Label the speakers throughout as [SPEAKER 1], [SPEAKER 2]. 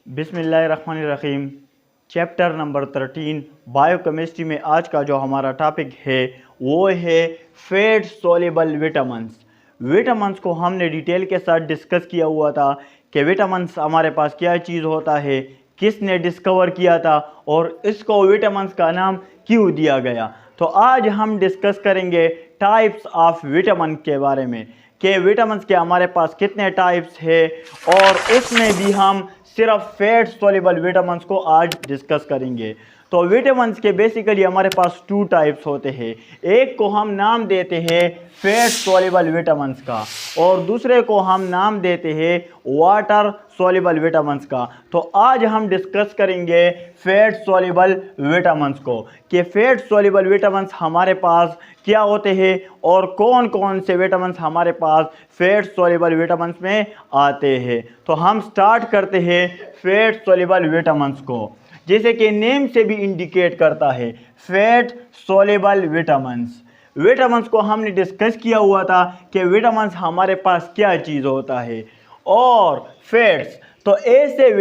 [SPEAKER 1] बिस्मिल्लाहिर्रहमानिर्रहीम। Chapter number 13 biochemistry में आज का जो हमारा टॉपिक है वो है फैट सोल्युबल विटामिन्स। विटामिन्स को हमने डिटेल के साथ डिस्कस किया हुआ था कि विटामिन्स हमारे पास क्या चीज़ होता है, किसने डिस्कवर किया था और इसको विटामिन्स का नाम क्यों दिया गया। तो आज हम डिस्कस करेंगे टाइप्स ऑफ विटामिन के बारे में कि विटामिन्स के हमारे पास कितने टाइप्स है और उसमें भी हम सिर्फ फैट सोल्युबल विटामिन्स को आज डिस्कस करेंगे। तो विटामिन्स के बेसिकली हमारे पास टू टाइप्स होते हैं। एक को हम नाम देते हैं फैट सोल्युबल विटामिन्स का और दूसरे को हम नाम देते हैं वाटर सोल्युबल विटामिन्स का। तो आज हम डिस्कस करेंगे फैट सोल्युबल विटामिन्स को कि फैट सोल्युबल विटामिन्स हमारे पास क्या होते हैं और कौन कौन से विटामिन्स हमारे पास फैट सोल्युबल विटामिन्स में आते हैं। तो हम स्टार्ट करते हैं फैट सोल्युबल विटामिन्स को, जैसे कि नेम से भी इंडिकेट करता है फैट सोल्युबल विटामिन्स। विटामिन्स को हमने डिस्कस किया हुआ था कि विटामिन्स हमारे पास क्या चीज़ होता है और फैट्स तो ऐसे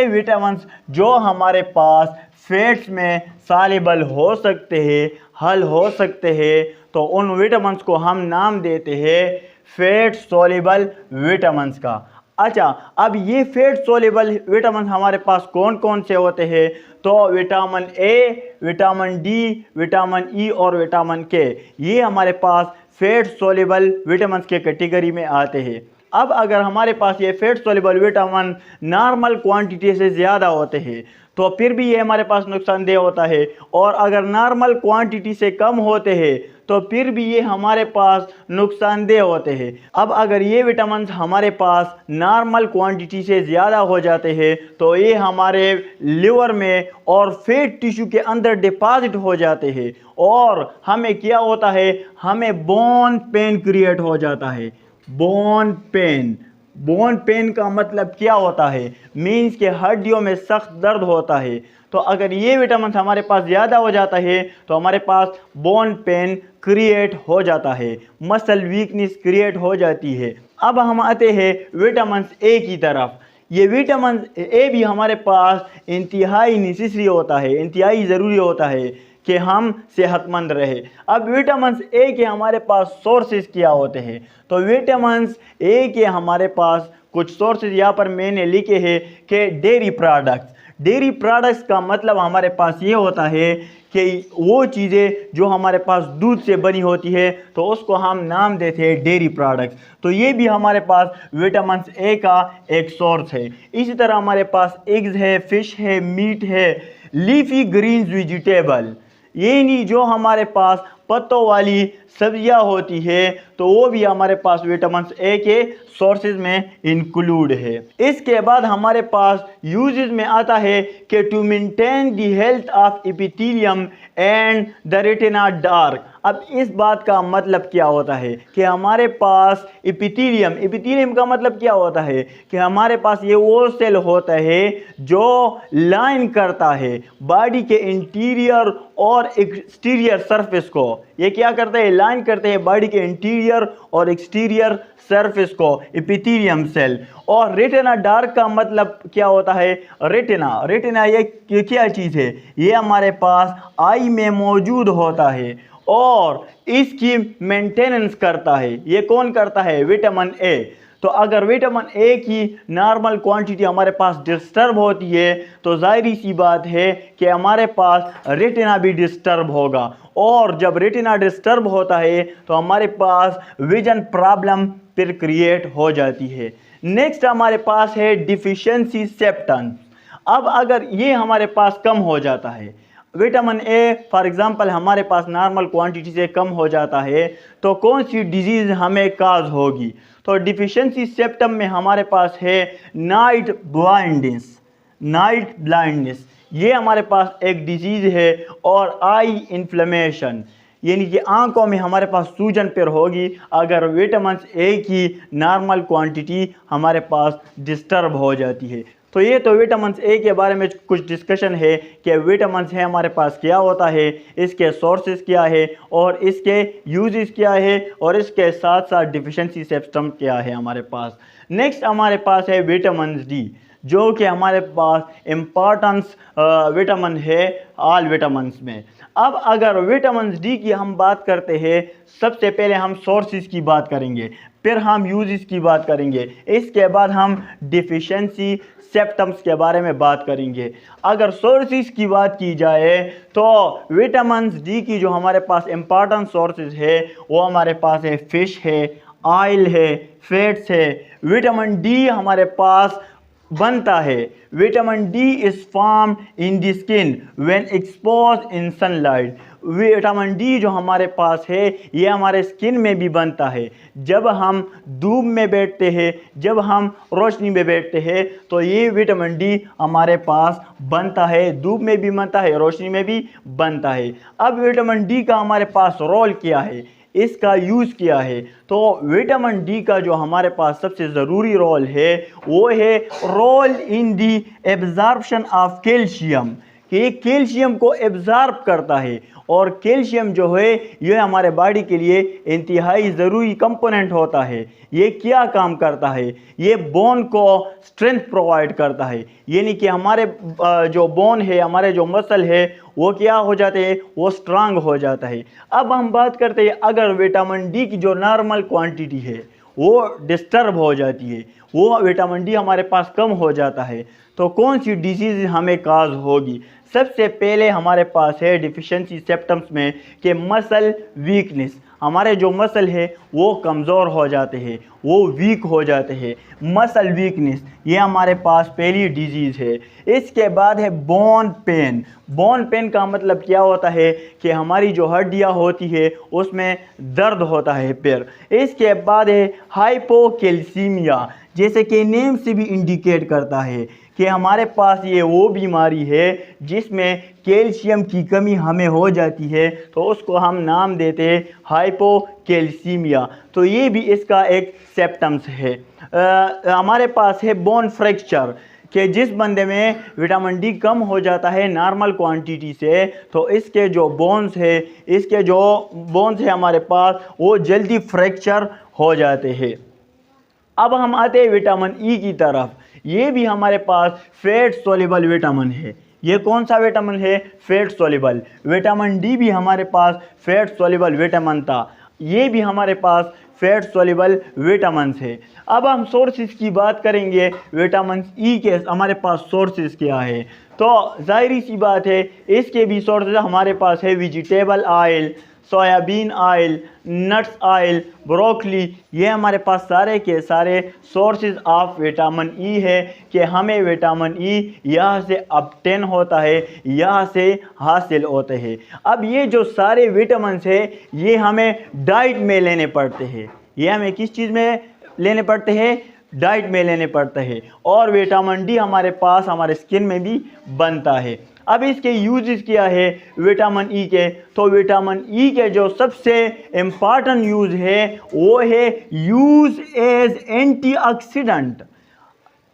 [SPEAKER 1] विटामिन्स जो हमारे पास फैट्स में सॉल्युबल हो सकते हैं, हल हो सकते हैं, तो उन विटामिन्स को हम नाम देते हैं फैट सोल्युबल विटामिन्स का। अच्छा, अब ये फैट सोल्युबल विटामिन हमारे पास कौन कौन से होते हैं? तो vitamin A, vitamin D, vitamin E और विटामिन के, ये हमारे पास फैट सोल्युबल विटामिन के कैटेगरी में आते हैं। अब अगर हमारे पास ये fat soluble vitamin normal quantity से ज़्यादा होते हैं तो फिर भी ये हमारे पास नुकसानदेह होता है, और अगर नॉर्मल क्वांटिटी से कम होते हैं तो फिर भी ये हमारे पास नुकसानदेह होते हैं। अब अगर ये विटामिन हमारे पास नॉर्मल क्वांटिटी से ज़्यादा हो जाते हैं तो ये हमारे लिवर में और फैट टिश्यू के अंदर डिपॉजिट हो जाते हैं और हमें क्या होता है, हमें बोन पेन क्रिएट हो जाता है। बोन पेन का मतलब क्या होता है? मीन्स के हड्डियों में सख्त दर्द होता है। तो अगर ये विटामिन हमारे पास ज़्यादा हो जाता है तो हमारे पास बोन पेन क्रिएट हो जाता है, मसल वीकनेस क्रिएट हो जाती है। अब हम आते हैं विटामिन ए की तरफ। ये विटामिन ए भी हमारे पास इंतहाई नेसेसरी होता है, इंतहाई ज़रूरी होता है कि हम सेहतमंद रहे। अब विटामिन ए के हमारे पास सोर्सेज क्या होते हैं? तो विटामिन ए के हमारे पास कुछ सोर्सेज यहाँ पर मैंने लिखे हैं कि डेयरी प्रोडक्ट्स का मतलब हमारे पास ये होता है कि वो चीज़ें जो हमारे पास दूध से बनी होती है तो उसको हम नाम देते हैं डेयरी प्रोडक्ट्स। तो ये भी हमारे पास विटामिन ए का एक सोर्स है। इसी तरह हमारे पास एग्स है, फिश है, मीट है, लीफी ग्रीन्स वेजिटेबल, ये नहीं जो हमारे पास पत्तों वाली सब्जियां होती है तो वो भी हमारे पास विटामिन ए के सोर्सेज में इंक्लूड है। इसके बाद हमारे पास यूजेस में आता है कि to maintain the health of epithelium and the retina dark. अब इस बात का मतलब क्या होता है कि हमारे पास एपिथेलियम का मतलब क्या होता है कि हमारे पास ये वो सेल होता है जो लाइन करता है बॉडी के इंटीरियर और एक्सटीरियर सरफेस को। ये क्या करते हैं? लाइन करते हैं बॉडी के इंटीरियर और एक्सटीरियर सरफेस को, एपिथेलियम सेल। और रेटिना डार्क का मतलब क्या होता है? रेटिना ये क्या चीज़ है? ये हमारे पास आई में मौजूद होता है और इसकी मेंटेनेंस करता है। ये कौन करता है? Vitamin A. तो अगर विटामिन ए की नॉर्मल क्वांटिटी हमारे पास डिस्टर्ब होती है तो जाहिर सी बात है कि हमारे पास रेटिना भी डिस्टर्ब होगा, और जब रेटिना डिस्टर्ब होता है तो हमारे पास विजन प्रॉब्लम फिर क्रिएट हो जाती है। नेक्स्ट हमारे पास है डिफिशियंसी सेप्टेंस। अब अगर ये हमारे पास कम हो जाता है, विटामिन ए फॉर एग्जांपल हमारे पास नॉर्मल क्वांटिटी से कम हो जाता है तो कौन सी डिजीज़ हमें काज होगी? तो डिफिशियंसी सेप्टम में हमारे पास है नाइट ब्लाइंडनेस, ये हमारे पास एक डिजीज़ है, और आई इन्फ्लेमेशन, यानी कि आंखों में हमारे पास सूजन पर होगी अगर विटामिन ए की नॉर्मल क्वांटिटी हमारे पास डिस्टर्ब हो जाती है। तो ये तो विटामिन ए के बारे में कुछ डिस्कशन है कि विटामिन ए हमारे पास क्या होता है, इसके सोर्सेज क्या है और इसके यूजेस क्या है, और इसके साथ साथ डिफिशियंसी सिस्टम क्या है हमारे पास। नेक्स्ट हमारे पास है विटामिन डी। जो कि हमारे पास इम्पॉर्टेंस विटामिन है ऑल विटामिन्स में। अब अगर विटामिन डी की हम बात करते हैं, सबसे पहले हम सोर्सेज की बात करेंगे, फिर हम यूजेस की बात करेंगे, इसके बाद हम डिफिशिएंसी सिम्टम्स के बारे में बात करेंगे। अगर सोर्सेज की बात की जाए तो विटामिन डी की जो हमारे पास इम्पॉर्टेंट सोर्सेज है वो हमारे पास है फिश है, ऑयल है, फैट्स है। विटामिन डी हमारे पास बनता है, vitamin D is form in the skin when expose in sunlight. Vitamin D जो हमारे पास है ये हमारे स्किन में भी बनता है। जब हम धूप में बैठते हैं, जब हम रोशनी में बैठते हैं तो ये विटामिन डी हमारे पास बनता है, धूप में भी बनता है, रोशनी में भी बनता है। अब विटामिन डी का हमारे पास रोल क्या है, इसका यूज़ क्या है? तो विटामिन डी का जो हमारे पास सबसे ज़रूरी रोल है वो है role in the absorption of calcium, कि ये कैल्शियम को एब्जॉर्ब करता है। और कैल्शियम जो है ये हमारे बॉडी के लिए इंतहाई ज़रूरी कंपोनेंट होता है। ये क्या काम करता है? ये बोन को स्ट्रेंथ प्रोवाइड करता है, यानी कि हमारे जो बोन है, हमारे जो मसल है वो क्या हो जाते हैं, वो स्ट्रांग हो जाता है। अब हम बात करते हैं अगर विटामिन डी की जो नॉर्मल क्वांटिटी है वो डिस्टर्ब हो जाती है, वो विटामिन डी हमारे पास कम हो जाता है, तो कौन सी डिजीज़ हमें काज होगी? सबसे पहले हमारे पास है डिफिशिएंसी सिम्टम्स में कि मसल वीकनेस, हमारे जो मसल है वो कमज़ोर हो जाते हैं, वो वीक हो जाते हैं। मसल वीकनेस ये हमारे पास पहली डिजीज़ है। इसके बाद है बोन पेन। बोन पेन का मतलब क्या होता है कि हमारी जो हड्डियाँ होती है उसमें दर्द होता है पैर। इसके बाद है हाइपोकैल्सीमिया, जैसे कि नेम से भी इंडिकेट करता है कि हमारे पास ये वो बीमारी है जिसमें कैल्शियम की कमी हमें हो जाती है, तो उसको हम नाम देते हैं हाइपोकैल्सीमिया। तो ये भी इसका एक सिम्टम्स है। हमारे पास है बोन फ्रैक्चर, कि जिस बंदे में विटामिन डी कम हो जाता है नॉर्मल क्वांटिटी से, तो इसके जो बोन्स है, इसके जो बोन्स है हमारे पास वो जल्दी फ्रैक्चर हो जाते हैं। अब हम आते हैं विटामिन ई की तरफ। ये भी हमारे पास फैट सोल्यूबल विटामिन है। ये कौन सा विटामिन है? Fat soluble. विटामिन डी भी हमारे पास फैट सोल्यूबल विटामिन था, ये भी हमारे पास फैट सोल्यूबल विटामिन है। अब हम सोर्सेज की बात करेंगे, विटामिन ई के हमारे पास सोर्सेज क्या है? तो ज़ाहिरी सी बात है इसके भी सोर्सेज हमारे पास है vegetable oil, soybean oil, nuts oil, broccoli. ये हमारे पास सारे के सारे सोर्सेज ऑफ विटामिन ई है कि हमें विटामिन ई यहाँ से ऑब्टेन होता है, यहाँ से हासिल होते हैं। अब ये जो सारे विटामिन है ये हमें डाइट में लेने पड़ते हैं। ये हमें किस चीज़ में लेने पड़ते हैं? डाइट में लेने पड़ते हैं। और विटामिन डी हमारे पास हमारे स्किन में भी बनता है। अब इसके यूजेस क्या है विटामिन ई के? तो विटामिन ई के जो सबसे इम्पॉर्टेंट यूज़ है वो है यूज़ एज एंटीऑक्सीडेंट।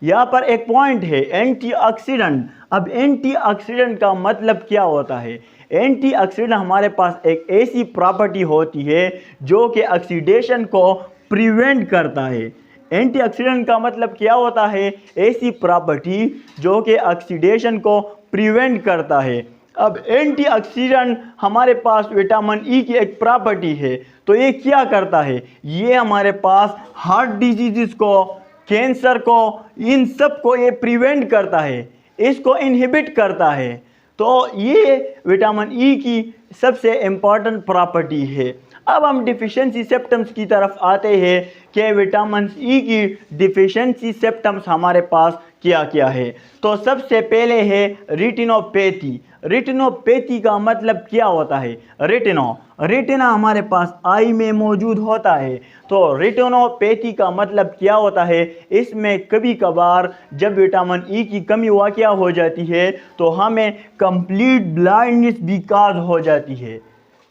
[SPEAKER 1] यहाँ पर एक पॉइंट है एंटीऑक्सीडेंट। अब एंटीऑक्सीडेंट का मतलब क्या होता है? एंटीऑक्सीडेंट हमारे पास एक ऐसी प्रॉपर्टी होती है जो कि ऑक्सीडेशन को प्रिवेंट करता है। एंटीऑक्सीडेंट का मतलब क्या होता है? ऐसी प्रॉपर्टी जो कि ऑक्सीडेशन को प्रिवेंट करता है। अब एंटीऑक्सीडेंट हमारे पास विटामिन ई की एक प्रॉपर्टी है, तो ये क्या करता है? ये हमारे पास हार्ट डिजीज़ को, कैंसर को, इन सब को ये प्रिवेंट करता है, इसको इनहिबिट करता है। तो ये विटामिन ई की सबसे इम्पॉर्टेंट प्रॉपर्टी है। अब हम डिफिशिएंसी सिम्टम्स की तरफ आते हैं कि विटामिन ई की डिफिशिएंसी सिम्टम्स हमारे पास क्या क्या है। तो सबसे पहले है रेटिनोपैथी। रेटिनोपैथी का मतलब क्या होता है? रेटिना हमारे पास आई में मौजूद होता है। तो रेटिनोपैथी का मतलब क्या होता है? इसमें कभी कभार जब विटामिन ई की कमी वाक़या हो जाती है तो हमें कंप्लीट ब्लाइंडनेस भी काज हो जाती है।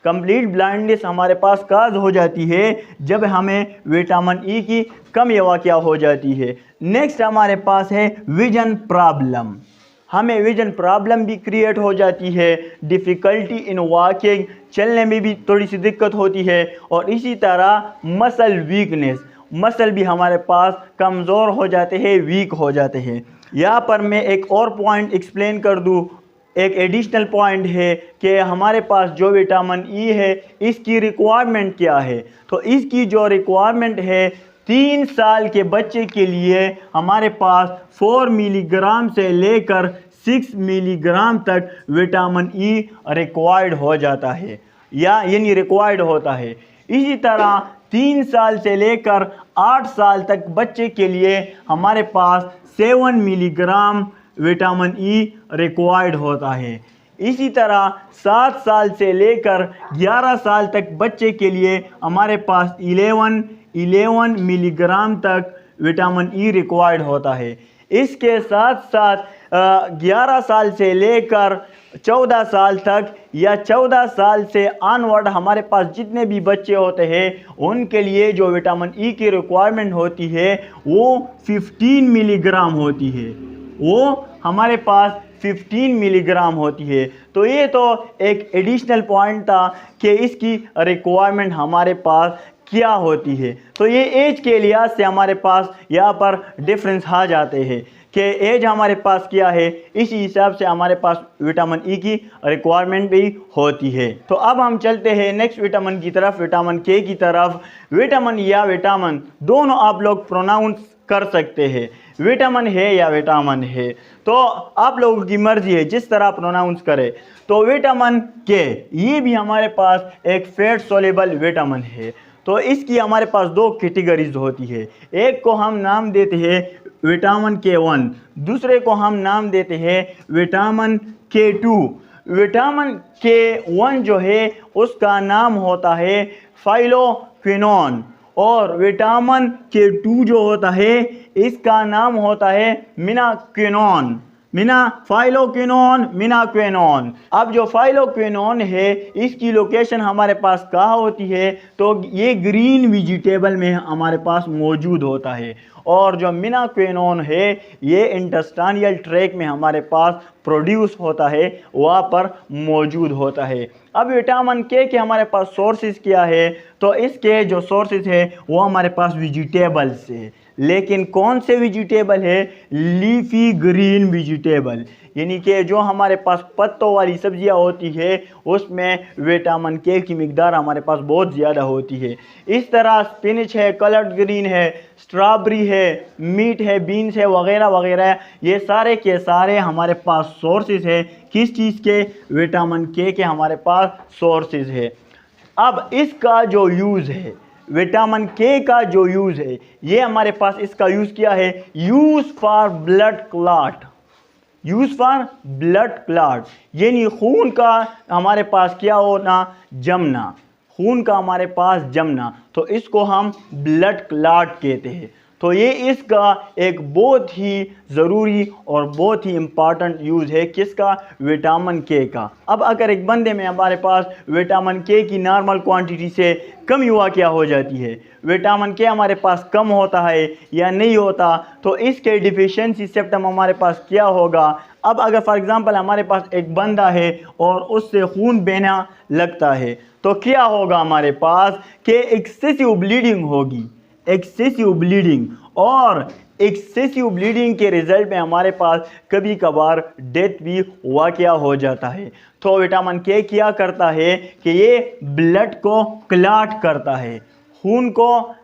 [SPEAKER 1] कंप्लीट ब्लाइंडनेस हमारे पास काज हो जाती है जब हमें विटामिन ई की कमी वाक़या हो जाती है। नेक्स्ट हमारे पास है विजन प्रॉब्लम। हमें विजन प्रॉब्लम भी क्रिएट हो जाती है, डिफ़िकल्टी इन वॉकिंग, चलने में भी थोड़ी सी दिक्कत होती है। और इसी तरह मसल वीकनेस, मसल भी हमारे पास कमज़ोर हो जाते हैं, वीक हो जाते हैं। यहाँ पर मैं एक और पॉइंट एक्सप्लेन कर दूँ। एक एडिशनल पॉइंट है कि हमारे पास जो विटामिन ई है इसकी रिक्वायरमेंट क्या है। तो इसकी जो रिक्वायरमेंट है 3 साल के बच्चे के लिए हमारे पास 4 मिलीग्राम से लेकर 6 मिलीग्राम तक विटामिन ई रिक्वायर्ड हो जाता है यानी रिक्वायर्ड होता है। इसी तरह 3 साल से लेकर 8 साल तक बच्चे के लिए हमारे पास 7 मिलीग्राम विटामिन ई रिक्वायर्ड होता है। इसी तरह 7 साल से लेकर 11 साल तक बच्चे के लिए हमारे पास 11 मिलीग्राम तक विटामिन ई रिक्वायर्ड होता है। इसके साथ साथ 11 साल से लेकर 14 साल तक या 14 साल से ऑनवर्ड हमारे पास जितने भी बच्चे होते हैं उनके लिए जो विटामिन ई की रिक्वायरमेंट होती है वो 15 मिलीग्राम होती है। वो हमारे पास 15 मिलीग्राम होती है। तो ये तो एक एडिशनल पॉइंट था कि इसकी रिक्वायरमेंट हमारे पास क्या होती है। तो ये एज के लिहाज से हमारे पास यहाँ पर डिफरेंस आ जाते हैं कि एज हमारे पास क्या है, इसी हिसाब से हमारे पास विटामिन ई की रिक्वायरमेंट भी होती है। तो अब हम चलते हैं नेक्स्ट विटामिन की तरफ, विटामिन के की तरफ। विटामिन या विटामिन दोनों आप लोग प्रोनाउंस कर सकते हैं, विटामिन है या विटामिन है, तो आप लोगों की मर्जी है जिस तरह प्रोनाउंस करें। तो विटामिन के ये भी हमारे पास एक फैट सोल्यूबल विटामिन है। तो इसकी हमारे पास 2 कैटेगरीज होती है। एक को हम नाम देते हैं विटामिन के1, दूसरे को हम नाम देते हैं विटामिन के2। विटामिन के1 जो है उसका नाम होता है फाइलोक्विनोन और विटामिन के2 जो होता है इसका नाम होता है मीनाक्विनोन। मीनाक्विनोन। अब जो फाइलोक्विनोन है इसकी लोकेशन हमारे पास कहाँ होती है, तो ये ग्रीन वेजिटेबल में हमारे पास मौजूद होता है। और जो मीनाक्विनोन है ये इंटेस्टाइनल ट्रैक्ट में हमारे पास प्रोड्यूस होता है, वहाँ पर मौजूद होता है। अब विटामिन के हमारे पास सोर्सेज क्या है, तो इसके जो सोर्सेज है वो हमारे पास वेजिटेबल्स है। लेकिन कौन से वेजिटेबल है? लीफी ग्रीन वेजिटेबल, यानी कि जो हमारे पास पत्तों वाली सब्जियां होती है उसमें विटामिन के की मिकदार हमारे पास बहुत ज़्यादा होती है। इस तरह स्पिनच है, कलर्ड ग्रीन है, स्ट्रॉबेरी है, मीट है, बीन्स है, वगैरह वगैरह, ये सारे के सारे हमारे पास सोर्सेज है। किस चीज़ के? विटामिन के हमारे पास सोर्सेज है। अब इसका जो यूज़ है, विटामिन के का जो यूज़ है, ये हमारे पास इसका यूज़ क्या है? Use for blood clot. Use for blood clot यानी खून का हमारे पास क्या होना? जमना। खून का हमारे पास जमना, तो इसको हम ब्लड क्लॉट कहते हैं। तो ये इसका एक बहुत ही ज़रूरी और बहुत ही इम्पॉर्टेंट यूज़ है। किसका? विटामिन के का। अब अगर एक बंदे में हमारे पास विटामिन के की नॉर्मल क्वांटिटी से कम युवा क्या हो जाती है, विटामिन के हमारे पास कम होता है या नहीं होता, तो इसके डिफिशिएंसी सिम्टम हमारे पास क्या होगा? अब अगर फॉर एग्ज़ाम्पल हमारे पास एक बंदा है और उससे खून बहना लगता है, तो क्या होगा हमारे पास कि एक्सेसिव ब्लीडिंग होगी। एक्सेसिव ब्लीडिंग, और एक्सेसिव ब्लीडिंग के रिज़ल्ट में हमारे पास कभी कभार डेथ भी वाक़या हो जाता है। तो विटामिन के क्या करता है कि ये ब्लड को क्लॉट करता है, खून को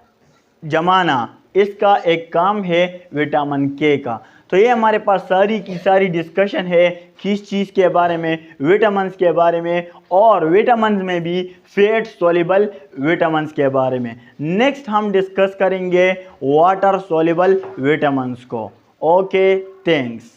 [SPEAKER 1] जमाना, इसका एक काम है विटामिन के का। तो ये हमारे पास सारी की सारी डिस्कशन है किस चीज़ के बारे में? विटामिन्स के बारे में, और विटामिन्स में भी फैट सोल्यूबल विटामिन्स के बारे में। नेक्स्ट हम डिस्कस करेंगे वाटर सोल्यूबल विटामिन्स को। Okay, thanks.